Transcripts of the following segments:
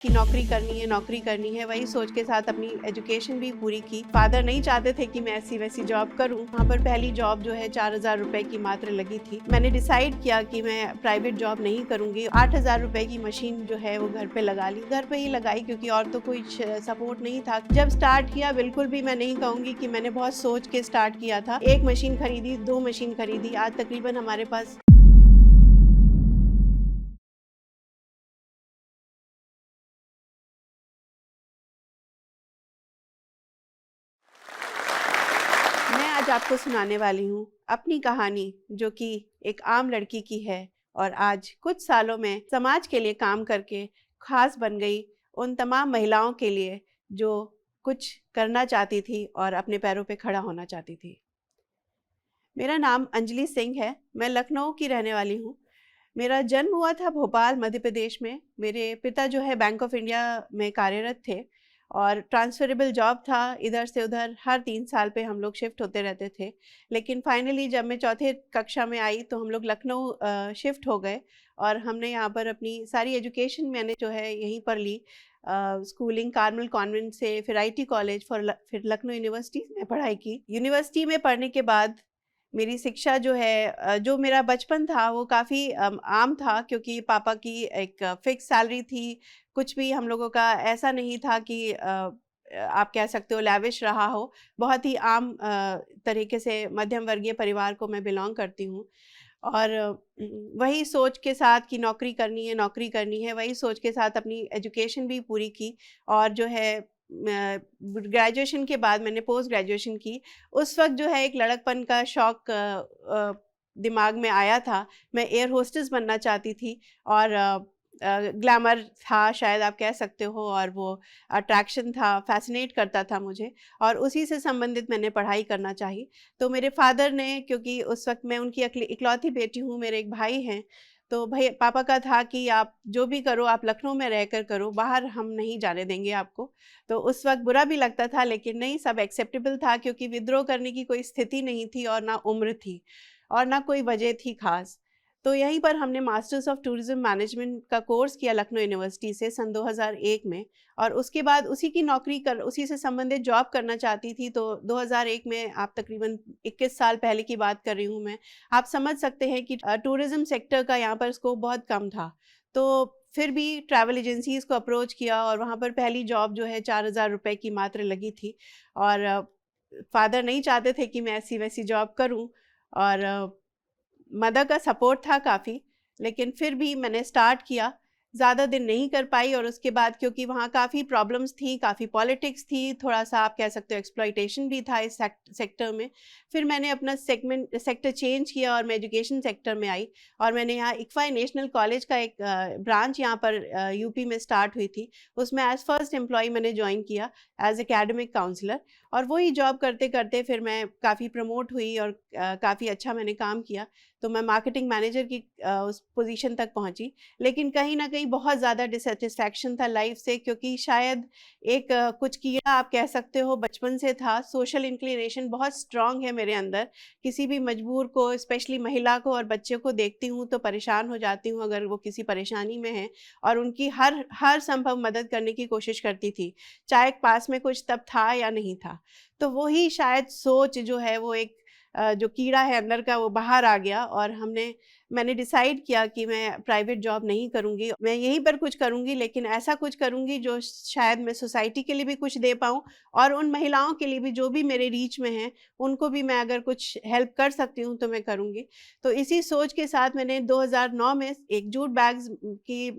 कि नौकरी करनी है, वही सोच के साथ अपनी एजुकेशन भी पूरी की। फादर नहीं चाहते थे कि मैं ऐसी वैसी जॉब करूं। वहाँ पर पहली जॉब जो है 4,000 रुपए की मात्र लगी थी। मैंने डिसाइड किया कि मैं प्राइवेट जॉब नहीं करूंगी। 8,000 रुपए की मशीन जो है वो घर पे लगा ली, घर पे ही लगाई क्योंकि और तो कोई सपोर्ट नहीं था। जब स्टार्ट किया, बिल्कुल भी मैं नहीं कहूंगी कि मैंने बहुत सोच के स्टार्ट किया था। एक मशीन खरीदी, 2 मशीन खरीदी, आज तकरीबन हमारे पास मैं आज आपको सुनाने वाली हूँ अपनी कहानी, जो कि एक आम लड़की की है और आज कुछ सालों में समाज के लिए काम करके खास बन गई उन तमाम महिलाओं के लिए जो कुछ करना चाहती थी और अपने पैरों पे खड़ा होना चाहती थी। मेरा नाम अंजलि सिंह है। मैं लखनऊ की रहने वाली हूँ। मेरा जन्म हुआ था भोपाल, मध्य प्रदेश में। मेरे पिता जो है बैंक ऑफ इंडिया में कार्यरत थे और ट्रांसफरेबल जॉब था, इधर से उधर हर 3 साल पे हम लोग शिफ्ट होते रहते थे। लेकिन फाइनली जब मैं चौथे कक्षा में आई तो हम लोग लखनऊ शिफ्ट हो गए और हमने यहाँ पर अपनी सारी एजुकेशन मैंने जो है यहीं पर ली। स्कूलिंग कार्मल कॉन्वेंट से, फिर आईटी कॉलेज, फिर लखनऊ यूनिवर्सिटी में पढ़ाई की। यूनिवर्सिटी में पढ़ने के बाद मेरी शिक्षा जो है जो मेरा बचपन था वो काफ़ी आम था, क्योंकि पापा की एक फिक्स सैलरी थी। कुछ भी हम लोगों का ऐसा नहीं था कि आप कह सकते हो लैविश रहा हो। बहुत ही आम तरीके से मध्यम वर्गीय परिवार को मैं बिलोंग करती हूँ। और वही सोच के साथ कि नौकरी करनी है, वही सोच के साथ अपनी एजुकेशन भी पूरी की। और जो है ग्रेजुएशन के बाद मैंने पोस्ट ग्रेजुएशन की। उस वक़्त जो है एक लड़कपन का शौक़ दिमाग में आया था। मैं एयर होस्टेस बनना चाहती थी और ग्लैमर था शायद आप कह सकते हो, और वो अट्रैक्शन था, फ़ैसिनेट करता था मुझे और उसी से संबंधित मैंने पढ़ाई करना चाही। तो मेरे फ़ादर ने, क्योंकि उस वक़्त मैं उनकी इकलौती बेटी हूँ, मेरे एक भाई हैं, तो भई पापा का था कि आप जो भी करो आप लखनऊ में रहकर करो, बाहर हम नहीं जाने देंगे आपको। तो उस वक़्त बुरा भी लगता था, लेकिन नहीं, सब एक्सेप्टेबल था क्योंकि विद्रोह करने की कोई स्थिति नहीं थी और ना उम्र थी और ना कोई वजह थी ख़ास। तो यहीं पर हमने मास्टर्स ऑफ टूरिज़्म मैनेजमेंट का कोर्स किया लखनऊ यूनिवर्सिटी से सन 2001 में। और उसके बाद उसी से संबंधित जॉब करना चाहती थी। तो 2001 में, आप तकरीबन 21 साल पहले की बात कर रही हूँ मैं, आप समझ सकते हैं कि टूरिज़्म सेक्टर का यहाँ पर स्कोप बहुत कम था। तो फिर भी ट्रैवल एजेंसीज़ को अप्रोच किया और वहाँ पर पहली जॉब जो है 4,000 रुपए की मात्र लगी थी। और फादर नहीं चाहते थे कि मैं ऐसी वैसी जॉब करूँ और मदर का सपोर्ट था काफ़ी, लेकिन फिर भी मैंने स्टार्ट किया। ज़्यादा दिन नहीं कर पाई और उसके बाद, क्योंकि वहाँ काफ़ी प्रॉब्लम्स थी, काफ़ी पॉलिटिक्स थी, थोड़ा-सा आप कह सकते हो एक्सप्लॉइटेशन भी था इस सेक्टर में। फिर मैंने अपना सेक्टर चेंज किया और मैं एजुकेशन सेक्टर में आई और मैंने यहाँ इक्फाई नेशनल कॉलेज का एक ब्रांच यहाँ पर यूपी में स्टार्ट हुई थी। उसमें एज़ फर्स्ट एम्प्लॉयी मैंने जॉइन किया एज़ एकेडमिक काउंसलर। और वही जॉब करते-करते फिर मैं काफ़ी प्रमोट हुई और काफ़ी अच्छा मैंने काम किया। तो मैं मार्केटिंग मैनेजर की उस पोजीशन तक पहुंची। लेकिन कहीं न कहीं बहुत ज़्यादा डिससैटिस्फैक्शन था लाइफ से, क्योंकि शायद एक कुछ कीड़ा आप कह सकते हो बचपन से था। सोशल इंक्लिनेशन बहुत स्ट्रॉन्ग है मेरे अंदर। किसी भी मजबूर को, स्पेशली महिला को और बच्चे को देखती हूँ तो परेशान हो जाती हूँ अगर वो किसी परेशानी में हैं, और उनकी हर हर संभव मदद करने की कोशिश करती थी, चाहे पास में कुछ तब था या नहीं था। तो वही शायद सोच जो है वो एक जो कीड़ा है अंदर का वो बाहर आ गया और मैंने डिसाइड किया कि मैं प्राइवेट जॉब नहीं करूँगी। मैं यहीं पर कुछ करूँगी, लेकिन ऐसा कुछ करूँगी जो शायद मैं सोसाइटी के लिए भी कुछ दे पाऊँ और उन महिलाओं के लिए भी जो भी मेरे रीच में हैं, उनको भी मैं अगर कुछ हेल्प कर सकती हूँ तो मैं करूँगी। तो इसी सोच के साथ मैंने 2009 में एक जूट बैग्स की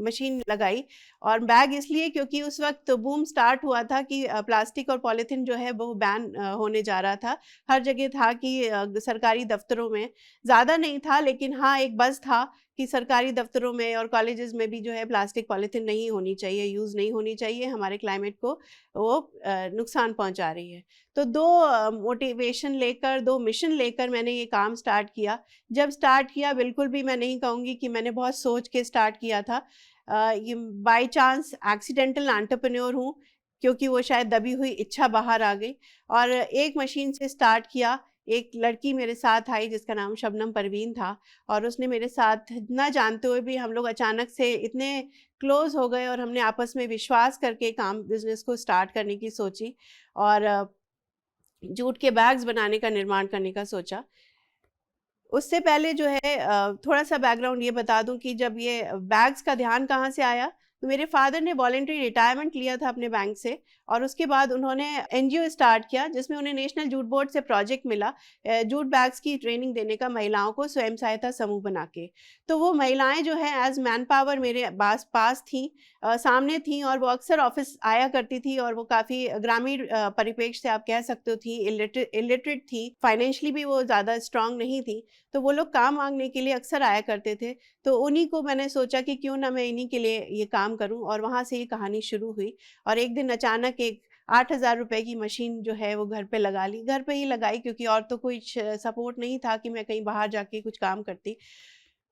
मशीन लगाई। और बैग इसलिए क्योंकि उस वक़्त बूम स्टार्ट हुआ था कि प्लास्टिक और पॉलीथीन जो है वो बैन होने जा रहा था। हर जगह था कि सरकारी दफ्तरों में, ज़्यादा नहीं था लेकिन हाँ, एक बज़ था कि सरकारी दफ्तरों में और कॉलेजेस में भी जो है प्लास्टिक पॉलीथीन नहीं होनी चाहिए, यूज़ नहीं होनी चाहिए, हमारे क्लाइमेट को वो नुकसान पहुंचा रही है। तो 2 मोटिवेशन लेकर, 2 मिशन लेकर मैंने ये काम स्टार्ट किया। जब स्टार्ट किया, बिल्कुल भी मैं नहीं कहूँगी कि मैंने बहुत सोच के स्टार्ट किया था। ये बाय चांस एक्सीडेंटल एंटरप्रेन्योर हूँ, क्योंकि वो शायद दबी हुई इच्छा बाहर आ गई और एक मशीन से स्टार्ट किया। एक लड़की मेरे साथ आई जिसका नाम शबनम परवीन था, और उसने मेरे साथ ना जानते हुए भी हम लोग अचानक से इतने क्लोज हो गए और हमने आपस में विश्वास करके काम बिजनेस को स्टार्ट करने की सोची और जूट के बैग्स बनाने का निर्माण करने का सोचा। उससे पहले जो है थोड़ा सा बैकग्राउंड ये बता दूं कि जब ये बैग्स का ध्यान कहाँ से आया, तो मेरे फादर ने वॉलेंटरी रिटायरमेंट लिया था अपने बैंक से, और उसके बाद उन्होंने एनजीओ स्टार्ट किया जिसमें उन्हें नेशनल जूट बोर्ड से प्रोजेक्ट मिला जूट बैग्स की ट्रेनिंग देने का महिलाओं को स्वयं सहायता समूह बना के। तो वो महिलाएं जो है एज मैन पावर मेरे पास थी, सामने थी, और वो अक्सर ऑफिस आया करती थी, और वो काफ़ी ग्रामीण परिप्रेक्ष्य से आप कह सकते हो थी, इलिटरेट थी, फाइनेंशियली भी वो ज़्यादा स्ट्रांग नहीं थी। तो वो लोग काम मांगने के लिए अक्सर आया करते थे। तो उन्हीं को मैंने सोचा कि क्यों ना मैं इन्हीं के लिए ये काम करूं, और वहाँ से ये कहानी शुरू हुई। और एक दिन अचानक एक 8,000 रुपए की मशीन जो है वो घर पे लगा ली, घर पे ही लगाई, क्योंकि और तो कोई सपोर्ट नहीं था कि मैं कहीं बाहर जाके कुछ काम करती।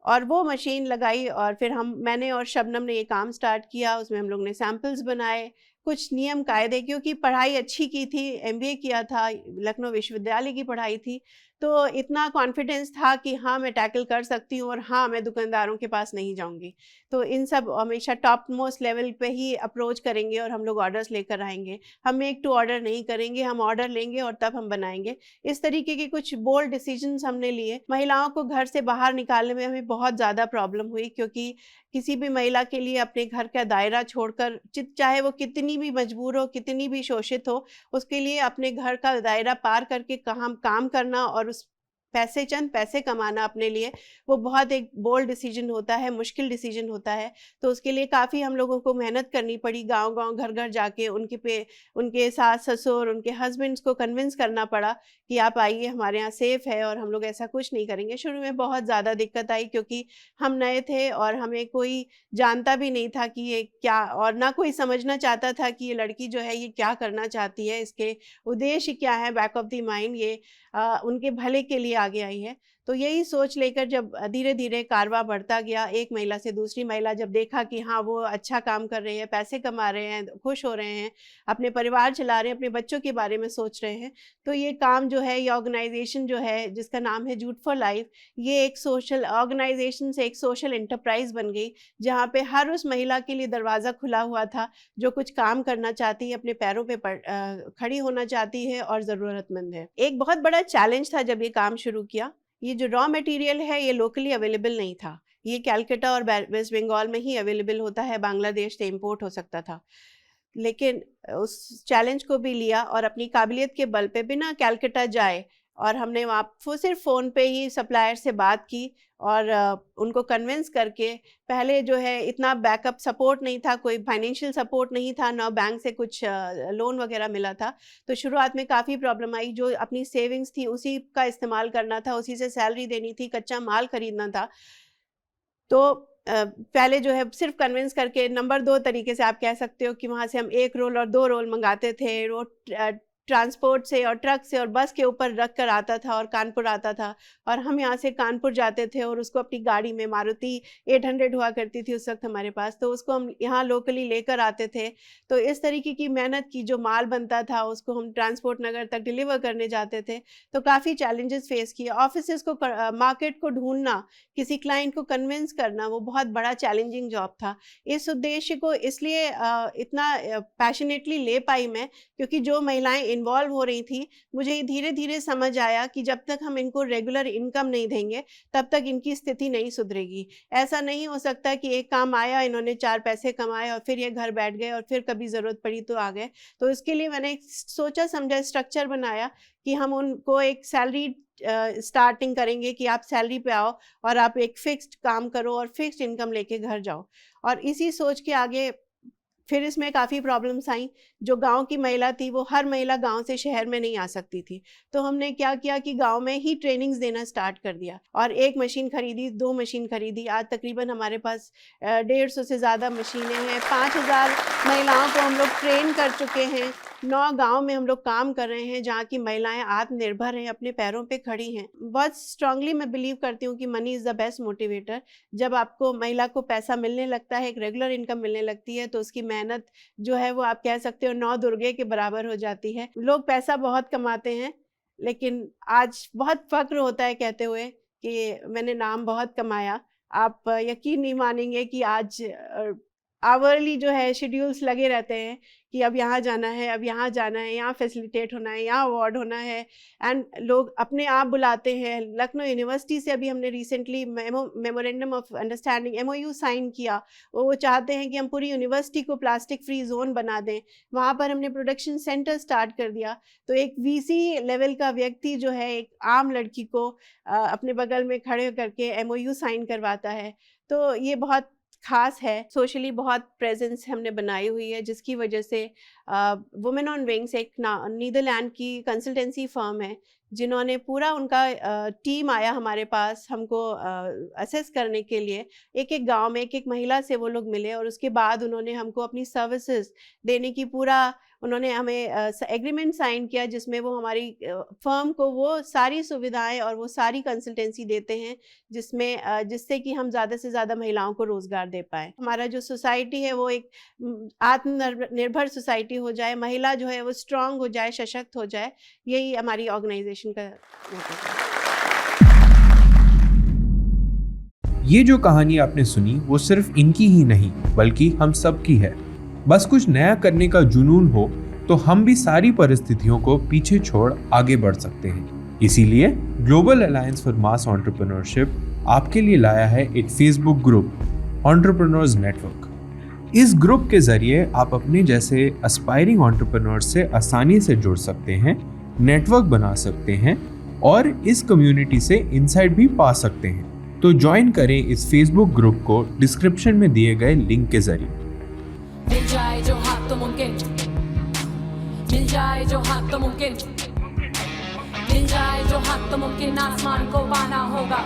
और वो मशीन लगाई, और फिर मैंने और शबनम ने ये काम स्टार्ट किया। उसमें हम लोग ने सैंपल्स बनाए, कुछ नियम कायदे, क्योंकि पढ़ाई अच्छी की थी, एमबीए किया था, लखनऊ विश्वविद्यालय की पढ़ाई थी, तो इतना कॉन्फिडेंस था कि हाँ मैं टैकल कर सकती हूँ, और हाँ मैं दुकानदारों के पास नहीं जाऊँगी। तो इन सब हमेशा टॉप मोस्ट लेवल पे ही अप्रोच करेंगे और हम लोग ऑर्डर्स लेकर आएंगे। हम मेक टू ऑर्डर नहीं करेंगे, हम ऑर्डर लेंगे और तब हम बनाएंगे। इस तरीके के कुछ बोल्ड डिसीजंस हमने लिए। महिलाओं को घर से बाहर निकालने में हमें बहुत ज़्यादा प्रॉब्लम हुई, क्योंकि किसी भी महिला के लिए अपने घर का दायरा छोड़कर, चाहे वो कितनी भी मजबूर हो, कितनी भी शोषित हो, उसके लिए अपने घर का दायरा पार करके काम करना और उस चंद पैसे कमाना अपने लिए, वो बहुत एक बोल्ड डिसीजन होता है, मुश्किल डिसीजन होता है। तो उसके लिए काफ़ी हम लोगों को मेहनत करनी पड़ी, गांव-गांव, घर-घर जाके उनके सास ससुर, उनके हस्बैंड्स को कन्विंस करना पड़ा कि आप आइए, हमारे यहाँ सेफ है और हम लोग ऐसा कुछ नहीं करेंगे। शुरू में बहुत ज़्यादा दिक्कत आई, क्योंकि हम नए थे और हमें कोई जानता भी नहीं था कि ये क्या, और ना कोई समझना चाहता था कि ये लड़की जो है ये क्या करना चाहती है, इसके उद्देश्य क्या है, बैक ऑफ द माइंड ये उनके भले के लिए आगे आई है। तो यही सोच लेकर जब धीरे धीरे कारवां बढ़ता गया, एक महिला से दूसरी महिला जब देखा कि हाँ वो अच्छा काम कर रही है, पैसे कमा रहे हैं, खुश हो रहे हैं, अपने परिवार चला रहे हैं, अपने बच्चों के बारे में सोच रहे हैं, तो ये काम जो है, ये ऑर्गेनाइजेशन जो है जिसका नाम है जूट फॉर लाइफ, ये एक सोशल ऑर्गेनाइजेशन से एक सोशल एंटरप्राइज बन गई, जहाँ पे हर उस महिला के लिए दरवाज़ा खुला हुआ था जो कुछ काम करना चाहती है, अपने पैरों पे खड़ी होना चाहती है और ज़रूरतमंद है। एक बहुत बड़ा चैलेंज था जब ये काम शुरू किया। ये जो रॉ मटेरियल है ये लोकली अवेलेबल नहीं था, ये कैलकाटा और वेस्ट बंगाल में ही अवेलेबल होता है, बांग्लादेश से इम्पोर्ट हो सकता था। लेकिन उस चैलेंज को भी लिया और अपनी काबिलियत के बल पे बिना कैलकाटा जाए, और हमने वहाँ सिर्फ फ़ोन पे ही सप्लायर से बात की और उनको कन्विंस करके, पहले जो है इतना बैकअप सपोर्ट नहीं था, कोई फाइनेंशियल सपोर्ट नहीं था, ना बैंक से कुछ लोन वगैरह मिला था। तो शुरुआत में काफ़ी प्रॉब्लम आई, जो अपनी सेविंग्स थी उसी का इस्तेमाल करना था, उसी से सैलरी देनी थी, कच्चा माल खरीदना था। तो पहले जो है सिर्फ कन्विंस करके, नंबर 2 तरीके से आप कह सकते हो कि वहाँ से हम 1 रोल और 2 रोल मंगाते थे, ट्रांसपोर्ट से और ट्रक से और बस के ऊपर रख कर आता था और कानपुर आता था, और हम यहाँ से कानपुर जाते थे और उसको अपनी गाड़ी में, मारुति 800 हुआ करती थी उस वक्त हमारे पास, तो उसको हम यहाँ लोकली लेकर आते थे। तो इस तरीके की मेहनत की, जो माल बनता था उसको हम ट्रांसपोर्ट नगर तक डिलीवर करने जाते थे। तो काफ़ी चैलेंजेस फेस किए, ऑफिसेस को, मार्केट को ढूंढना, किसी क्लाइंट को कन्विंस करना, वो बहुत बड़ा चैलेंजिंग जॉब था। इस उद्देश्य को इसलिए इतना पैशनेटली ले पाई मैं, क्योंकि जो महिलाएं इन्वॉल्व हो रही थी, मुझे धीरे धीरे समझ आया कि जब तक हम इनको रेगुलर इनकम नहीं देंगे तब तक इनकी स्थिति नहीं सुधरेगी। ऐसा नहीं हो सकता कि एक काम आया, इन्होंने 4 पैसे कमाए और फिर ये घर बैठ गए और फिर कभी ज़रूरत पड़ी तो आ गए। तो इसके लिए मैंने एक सोचा समझा स्ट्रक्चर बनाया कि हम उनको एक सैलरी स्टार्टिंग करेंगे कि आप सैलरी पे आओ और आप एक फिक्स्ड काम करो और फिक्स्ड इनकम लेके घर जाओ। और इसी सोच के आगे फिर इसमें काफ़ी प्रॉब्लम्स आई। जो गांव की महिला थी, वो हर महिला गांव से शहर में नहीं आ सकती थी, तो हमने क्या किया कि गांव में ही ट्रेनिंग्स देना स्टार्ट कर दिया, और 1 मशीन खरीदी, 2 मशीन खरीदी, आज तकरीबन हमारे पास 150 से ज़्यादा मशीनें हैं, 5,000 महिलाओं को हम लोग ट्रेन कर चुके हैं। 9 गांव में हम लोग काम कर रहे हैं, जहाँ की महिलाएं आत्मनिर्भर हैं, अपने पैरों पे खड़ी हैं। बहुत स्ट्रांगली मैं बिलीव करती हूँ कि money is the best motivator. जब आपको, महिला को पैसा मिलने लगता है, एक रेगुलर इनकम मिलने लगती है, तो उसकी मेहनत जो है वो आप कह सकते हो 9 दुर्गे के बराबर हो जाती है। लोग पैसा बहुत कमाते हैं, लेकिन आज बहुत फ़ख्र होता है कहते हुए कि मैंने नाम बहुत कमाया। आप यकीन नहीं मानेंगे कि आज आवरली जो है शेड्यूल्स लगे रहते हैं कि अब यहाँ जाना है, अब यहाँ जाना है, यहाँ फैसिलिटेट होना है, यहाँ अवार्ड होना है, एंड लोग अपने आप बुलाते हैं। लखनऊ यूनिवर्सिटी से अभी हमने recently memorandum of understanding MOU sign किया। वो चाहते हैं कि हम पूरी यूनिवर्सिटी को प्लास्टिक फ्री जोन बना दें। वहाँ पर हमने प्रोडक्शन सेंटर स्टार्ट कर दिया। तो एक VC लेवल का व्यक्ति जो है एक आम लड़की को अपने बगल में खड़े करके MOU साइन करवाता है। तो ये बहुत खास है। सोशली बहुत प्रेजेंस हमने बनाई हुई है, जिसकी वजह से वुमेन ऑन विंग्स एक नीदरलैंड की कंसल्टेंसी फर्म है, जिन्होंने पूरा उनका टीम आया हमारे पास हमको असेस करने के लिए। एक एक गांव में एक एक महिला से वो लोग मिले और उसके बाद उन्होंने हमको अपनी सर्विसेज देने की पूरा उन्होंने हमें एग्रीमेंट साइन किया, जिसमें वो हमारी फर्म को वो सारी सुविधाएं और वो सारी कंसल्टेंसी देते हैं, जिससे कि हम ज़्यादा से ज़्यादा महिलाओं को रोज़गार दे पाए। हमारा जो सोसाइटी है वो एक आत्मनिर्भर सोसाइटी हो जाए, महिला जो है वो स्ट्रांग हो जाए, सशक्त हो जाए, यही हमारी ऑर्गेनाइजेशन का मोटिव है। ये जो कहानी आपने सुनी वो सिर्फ इनकी ही नहीं बल्कि हम सब की है। बस कुछ नया करने का जुनून हो तो हम भी सारी परिस्थितियों को पीछे छोड़ आगे बढ़ सकते हैं। इसीलिए global alliance for mass entrepreneurship आपके लिए लाया है एक फेसबुक ग्रुप, एंटरप्रेन्योर्स नेटवर्क। इस ग्रुप के जरिए आप अपने जैसे एस्पायरिंग एंटरप्रेन्योर्स से आसानी से जुड़ सकते हैं, नेटवर्क बना सकते हैं और इस कम्युनिटी से इनसाइट भी पा सकते हैं। तो ज्वाइन करें इस फेसबुक ग्रुप को डिस्क्रिप्शन में दिए गए लिंक के जरिए। मिल जाए जो हाथ तो मुमकिन, मिल जाए जो हाथ तो मुमकिन, मिल जाए जो हाथ तो मुमकिन, आसमान को पाना होगा।